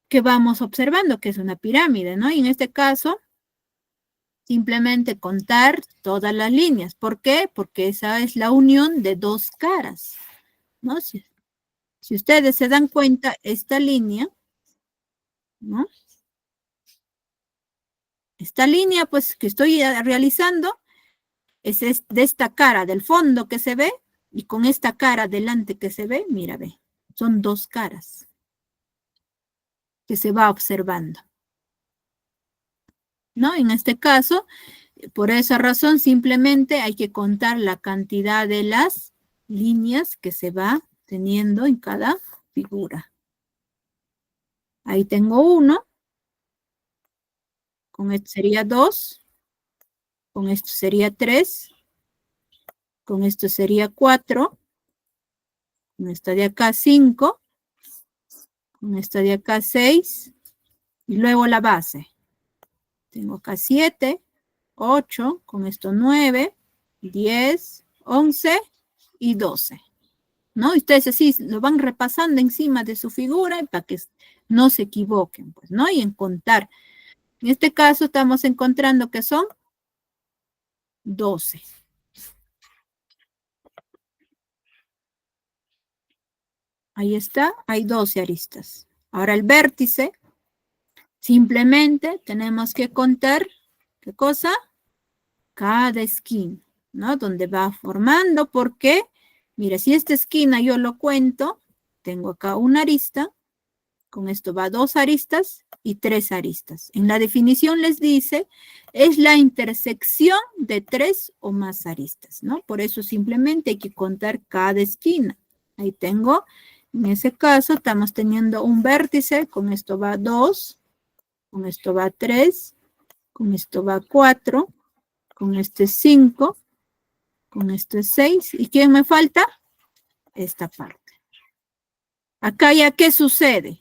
Que vamos observando que es una pirámide, ¿no? Y en este caso, simplemente contar todas las líneas. ¿Por qué? Porque esa es la unión de dos caras, ¿no? Si ustedes se dan cuenta, esta línea, ¿no? Esta línea, pues, que estoy realizando es de esta cara del fondo que se ve y con esta cara delante que se ve, mira, ve, son dos caras que se va observando, ¿no? En este caso, por esa razón, simplemente hay que contar la cantidad de las líneas que se va teniendo en cada figura. Ahí tengo 1, con esto sería 2, con esto sería 3, con esto sería 4, con esta de acá 5, con esta de acá 6, y luego la base. Tengo acá 7, 8, con esto 9, 10, 11 y 12. ¿No? Y ustedes así lo van repasando encima de su figura para que no se equivoquen, pues, ¿no? Y en contar. En este caso estamos encontrando que son 12. Ahí está, hay 12 aristas. Ahora el vértice, simplemente tenemos que contar, ¿qué cosa? Cada esquina, ¿no? Donde va formando, porque, mira, si esta esquina yo lo cuento, tengo acá una arista, con esto va 2 aristas y 3 aristas. En la definición les dice, es la intersección de 3 o más aristas, ¿no? Por eso simplemente hay que contar cada esquina. Ahí tengo, en ese caso, estamos teniendo un vértice, con esto va 2, con esto va 3, con esto va 4, con este 5, con este 6. ¿Y quién me falta? Esta parte. Acá ya, ¿qué sucede?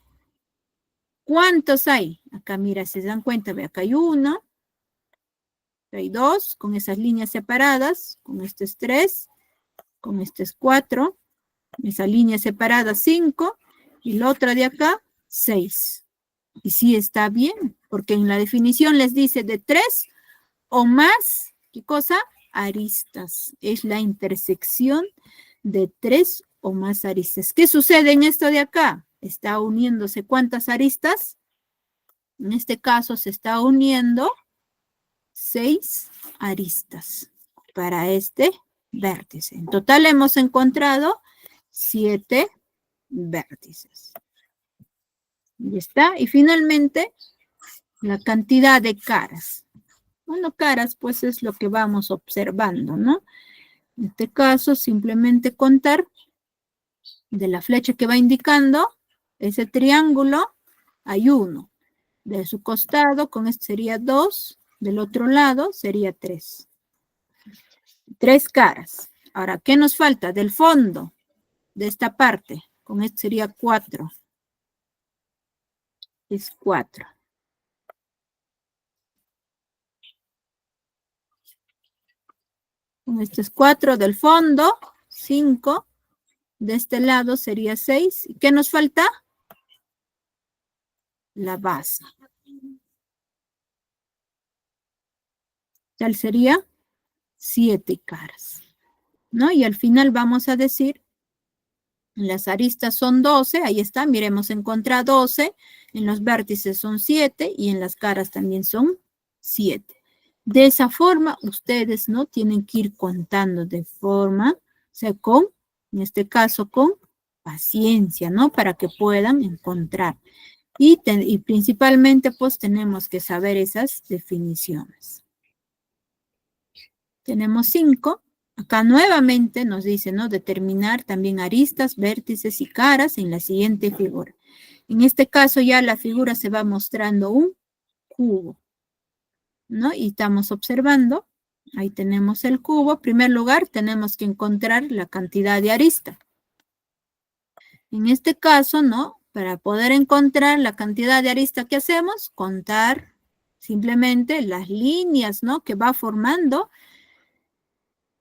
¿Cuántos hay? Acá, mira, se dan cuenta, ve, acá hay 1, hay 2, con esas líneas separadas, con este es 3, con este es 4, esa línea separada 5, y la otra de acá, 6. Y sí está bien, porque en la definición les dice de 3 o más, ¿qué cosa? Aristas. Es la intersección de 3 o más aristas. ¿Qué sucede en esto de acá? Está uniéndose ¿cuántas aristas? En este caso se está uniendo 6 aristas para este vértice. En total hemos encontrado 7 vértices. Y está. Y finalmente, la cantidad de caras. Bueno, caras pues es lo que vamos observando, ¿no? En este caso, simplemente contar De la flecha que va indicando ese triángulo, hay 1. De su costado, con este sería 2. Del otro lado sería 3. 3 caras. Ahora, ¿qué nos falta? Del fondo, de esta parte, con este sería 4. Es 4. Con este es 4 del fondo, 5. De este lado sería 6. ¿Y qué nos falta? La base. Tal sería 7 caras, ¿no? Y al final vamos a decir, las aristas son 12, ahí está, miremos en contra 12, en los vértices son 7 y en las caras también son 7. De esa forma, ustedes, ¿no? Tienen que ir contando de forma, o sea, en este caso, con paciencia, ¿no? Para que puedan encontrar. Y principalmente, pues, tenemos que saber esas definiciones. Tenemos 5. Acá nuevamente nos dice, ¿no? Determinar también aristas, vértices y caras en la siguiente figura. En este caso ya la figura se va mostrando un cubo, ¿no? Y estamos observando, ahí tenemos el cubo. En primer lugar, tenemos que encontrar la cantidad de aristas. En este caso, ¿no? Para poder encontrar la cantidad de aristas que hacemos, contar simplemente las líneas, ¿no? Que va formando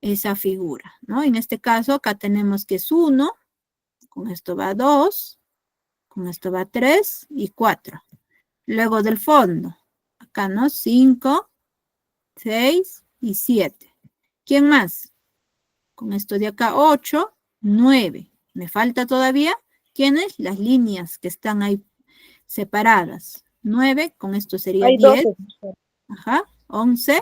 esa figura, ¿no? En este caso, acá tenemos que es 1, con esto va 2, con esto va 3 y 4. Luego del fondo, acá, ¿no? 5, 6 y 7. ¿Quién más? Con esto de acá 8, 9. ¿Me falta todavía? ¿Quiénes? Las líneas que están ahí separadas. 9, con esto sería Hay 10. 12. Ajá, 11.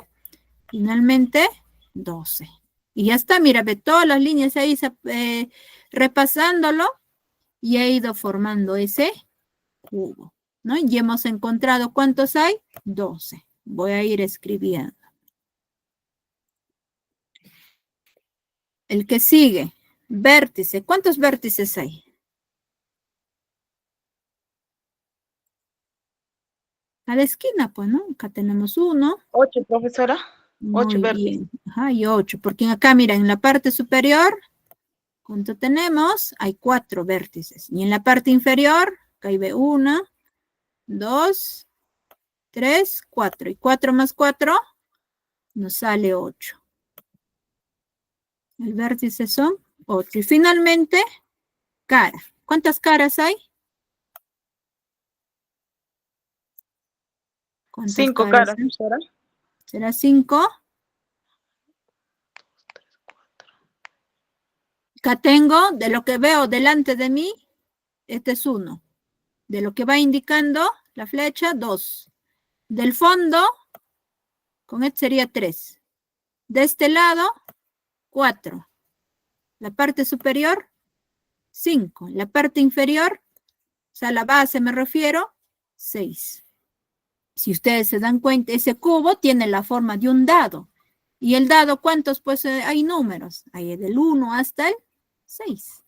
Finalmente, 12. Y ya está, mira, ve todas las líneas ahí repasándolo y he ido formando ese cubo, ¿no? Y hemos encontrado, ¿cuántos hay? 12. Voy a ir escribiendo. El que sigue, vértice. ¿Cuántos vértices hay? A la esquina, pues, ¿no? Acá tenemos 1. 8, profesora. 8 Muy vértices. bien. Ajá, y 8. Porque acá, mira, en la parte superior, ¿cuánto tenemos? Hay 4 vértices. Y en la parte inferior, acá hay 1, 2, 3, 4. Y 4 más 4 nos sale 8. El vértice son 8. Y finalmente, cara. ¿Cuántas caras hay? ¿Cuántas 5 caras caras, hay? profesora. ¿Será 5? Acá tengo, de lo que veo delante de mí, este es 1. De lo que va indicando la flecha, 2. Del fondo, con este sería 3. De este lado, 4. La parte superior, 5. La parte inferior, o sea, la base me refiero, 6. Si ustedes se dan cuenta, ese cubo tiene la forma de un dado. ¿Y el dado cuántos? Pues hay números. Hay del 1 hasta el 6.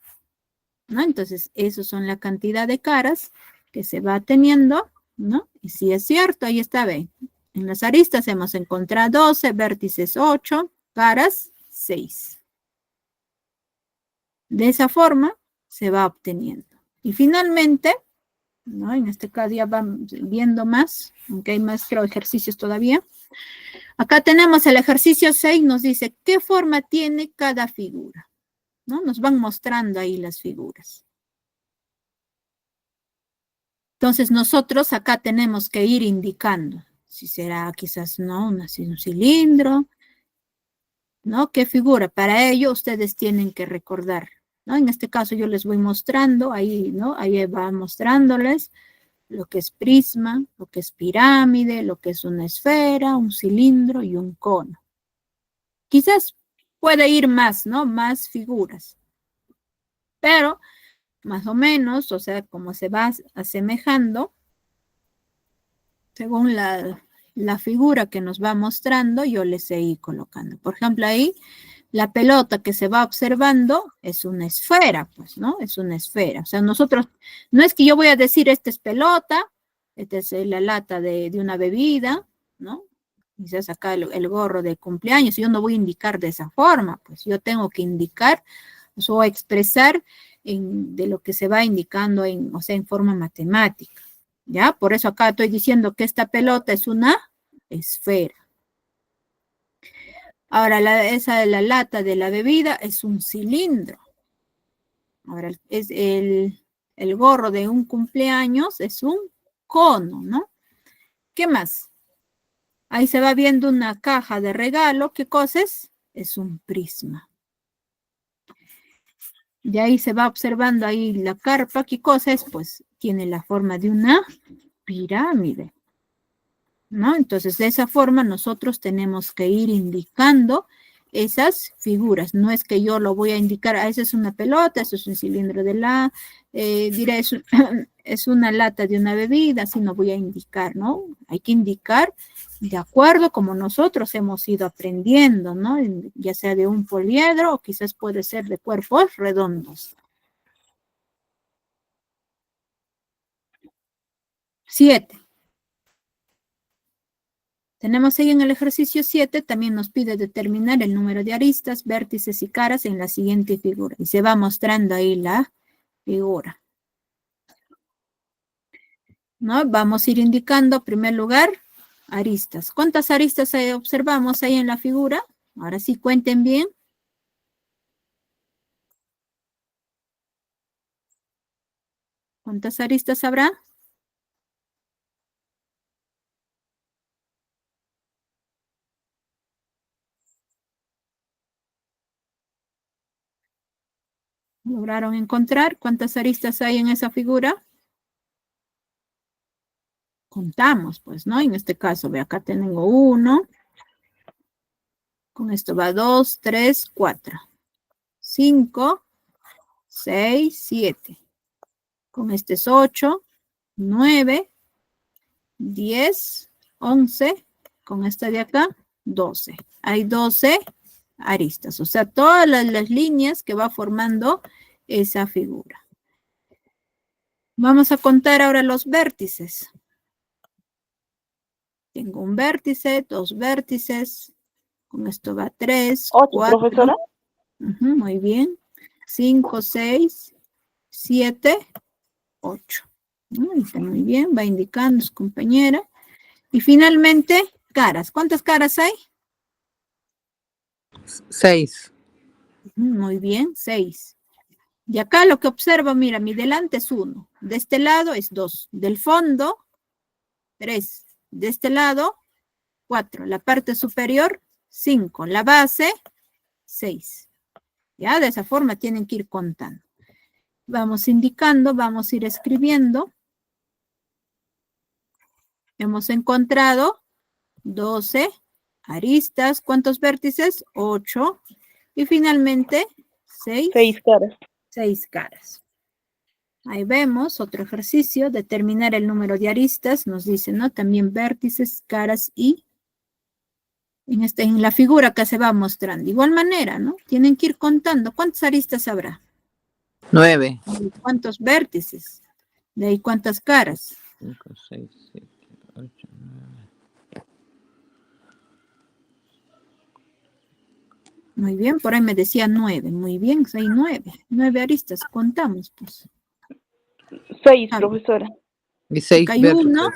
¿No? Entonces, esos son la cantidad de caras que se va teniendo, ¿no? Y si es cierto, ahí está, ven. En las aristas hemos encontrado 12, vértices 8, caras 6. De esa forma se va obteniendo. Y finalmente, ¿no? En este caso ya van viendo más, aunque hay más ejercicios todavía. Acá tenemos el ejercicio 6, nos dice qué forma tiene cada figura, ¿no? Nos van mostrando ahí las figuras. Entonces nosotros acá tenemos que ir indicando si será quizás, ¿no? Un cilindro, ¿no? ¿Qué figura? Para ello ustedes tienen que recordar, ¿no? En este caso yo les voy mostrando, ahí, ¿no? Ahí va mostrándoles lo que es prisma, lo que es pirámide, lo que es una esfera, un cilindro y un cono. Quizás puede ir más, ¿no? Más figuras. Pero, más o menos, o sea, como se va asemejando, según la figura que nos va mostrando, yo les he ido colocando. Por ejemplo, ahí La pelota que se va observando es una esfera, pues, ¿no? Es una esfera. O sea, nosotros, no es que yo voy a decir, esta es pelota, esta es la lata de una bebida, ¿no? Quizás acá el gorro de cumpleaños, yo no voy a indicar de esa forma, pues yo tengo que indicar o expresar de lo que se va indicando o sea, en forma matemática, ¿ya? Por eso acá estoy diciendo que esta pelota es una esfera. Ahora, esa de la lata de la bebida es un cilindro. Ahora, es el gorro de un cumpleaños es un cono, ¿no? ¿Qué más? Ahí se va viendo una caja de regalo. ¿Qué cosa es? Es un prisma. De ahí se va observando ahí la carpa. ¿Qué cosa es? Pues tiene la forma de una pirámide, ¿no? Entonces, de esa forma nosotros tenemos que ir indicando esas figuras. No es que yo lo voy a indicar, esa es una pelota, eso es un cilindro de diré, es una lata de una bebida, así no voy a indicar, ¿no? Hay que indicar de acuerdo como nosotros hemos ido aprendiendo, ¿no? Ya sea de un poliedro o quizás puede ser de cuerpos redondos. 7. Tenemos ahí en el ejercicio 7, también nos pide determinar el número de aristas, vértices y caras en la siguiente figura. Y se va mostrando ahí la figura, ¿no? Vamos a ir indicando, en primer lugar, aristas. ¿Cuántas aristas observamos ahí en la figura? Ahora sí, cuenten bien. ¿Cuántas aristas habrá? ¿Lograron encontrar cuántas aristas hay en esa figura? Contamos, pues, ¿no? En este caso, ve, acá tengo 1. Con esto va 2, 3, 4, 5, 6, 7. Con este es 8, 9, 10, 11. Con esta de acá, 12. Hay 12 aristas, o sea, todas las líneas que va formando esa figura. Vamos a contar ahora los vértices. Tengo un vértice, 2 vértices. Con esto va 3, 8, 4. profesora. Muy bien. 5, 6, 7, 8. Muy bien, va indicando su compañera. Y finalmente, caras. ¿Cuántas caras hay? 6. Muy bien, 6. Y acá lo que observo, mira, mi delante es 1. De este lado es 2. Del fondo, 3. De este lado, 4. La parte superior, 5. La base, 6. Ya, de esa forma tienen que ir contando. Vamos indicando, vamos a ir escribiendo. Hemos encontrado 12 aristas. ¿Cuántos vértices? 8. Y finalmente, 6 caras. 6 caras. Ahí vemos otro ejercicio, determinar el número de aristas, nos dice, ¿no? También vértices, caras y en la figura que se va mostrando. De igual manera, ¿no? Tienen que ir contando. ¿Cuántas aristas habrá? 9. ¿Cuántos vértices? De ahí, ¿cuántas caras? 5, 6, 7, 8, 9. Muy bien, por ahí me decía 9. Muy bien, hay 9. 9 aristas, contamos, pues. 6, profesora. Y 6 Acá hay vértices. 1.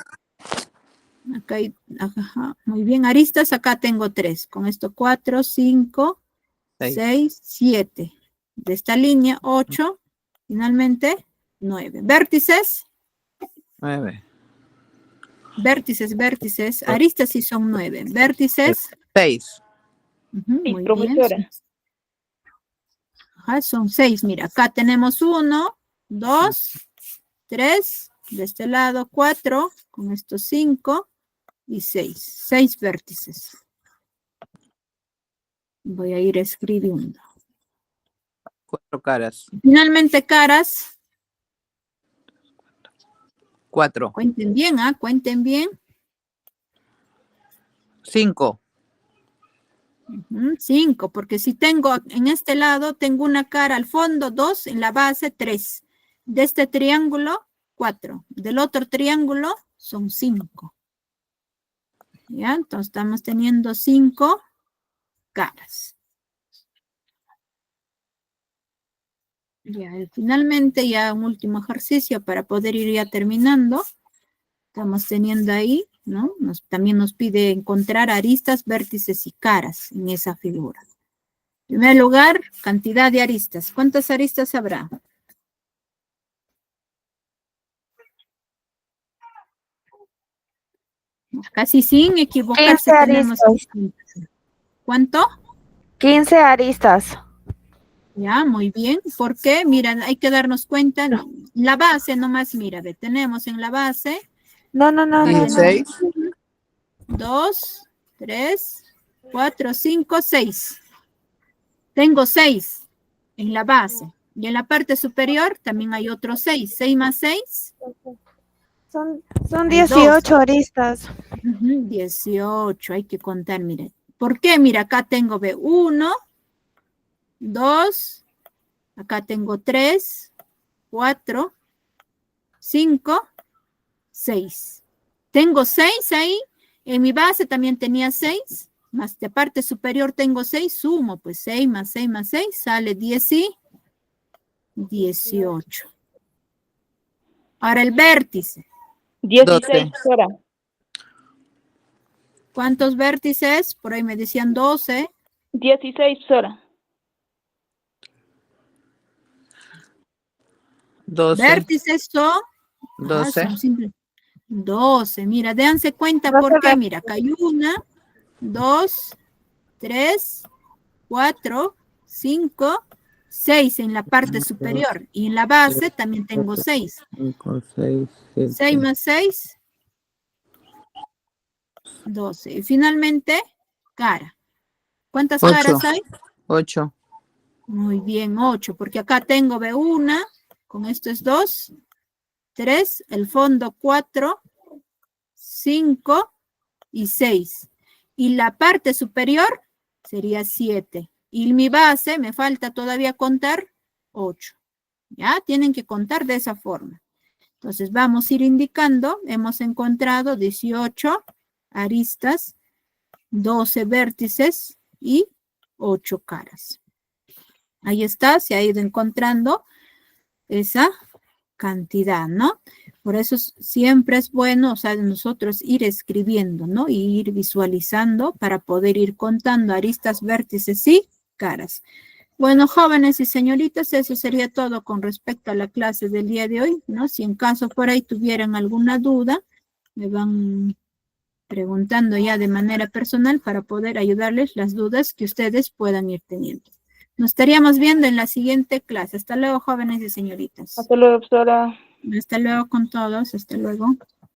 Acá hay, ajá, muy bien, aristas, acá tengo 3. Con esto 4, 5, 6, 7. De esta línea, 8. Finalmente, 9. Vértices. 9. Vértices, vértices. Aristas sí son 9. Vértices. 6. Muy profesora. bien. Ajá, son 6. Mira, acá tenemos 1, 2, 3. De este lado, 4. Con estos 5 y 6. 6 vértices. Voy a ir escribiendo. 4 caras. Finalmente, caras. 4. Cuenten bien, ¿ah? Cuenten bien. 5. 5, porque si tengo en este lado, tengo una cara al fondo, 2, en la base, 3. De este triángulo, 4. Del otro triángulo, son 5. ¿Ya? Entonces estamos teniendo 5 caras. Ya, y finalmente, ya un último ejercicio para poder ir ya terminando. Estamos teniendo ahí, ¿no? También nos pide encontrar aristas, vértices y caras en esa figura. En primer lugar, cantidad de aristas. ¿Cuántas aristas habrá? Casi sin equivocarse 15 tenemos. aristas. ¿Cuánto? 15 aristas. Ya, muy bien. ¿Por qué? Mira, hay que darnos cuenta. La base nomás, mira, ve, tenemos en la base. No. 16. 2, 3, 4, 5, 6. Tengo 6 en la base. Y en la parte superior también hay otros 6. 6 más 6. Son Hay 18 aristas. 18. Hay que contar, mire. ¿Por qué? Mira, acá tengo 1, 2, acá tengo 3, 4, 5, 6. Tengo 6 ahí. En mi base también tenía 6. Más de parte superior tengo 6. Sumo, pues 6 más 6 más 6 sale 10 y 18. Ahora el vértice. 16 horas. ¿Cuántos vértices? Por ahí me decían 12. 16 horas. 12. Vértices son 12. son simples. 12. Mira, déjense cuenta 12 por qué. vértices. Mira, acá hay 1, 2, 3, 4, 5, 6 en la parte superior. Y en la base también tengo 6. 5, 6, 7. 6 más 6, 12. Y finalmente, cara. ¿Cuántas 8. caras hay? 8. Muy bien, 8, porque acá tengo B1, con esto es 2, 3, el fondo 4, 5 y 6. Y la parte superior sería 7. Y mi base, me falta todavía contar 8. ¿Ya? Tienen que contar de esa forma. Entonces vamos a ir indicando, hemos encontrado 18 aristas, 12 vértices y 8 caras. Ahí está, se ha ido encontrando esa cantidad, ¿no? Por eso siempre es bueno, o sea, nosotros ir escribiendo, ¿no? Y ir visualizando para poder ir contando aristas, vértices y caras. Bueno, jóvenes y señoritas, eso sería todo con respecto a la clase del día de hoy, ¿no? Si en caso por ahí tuvieran alguna duda, me van preguntando ya de manera personal para poder ayudarles las dudas que ustedes puedan ir teniendo. Nos estaríamos viendo en la siguiente clase. Hasta luego, jóvenes y señoritas. Hasta luego, profesora. Hasta luego con todos. Hasta luego.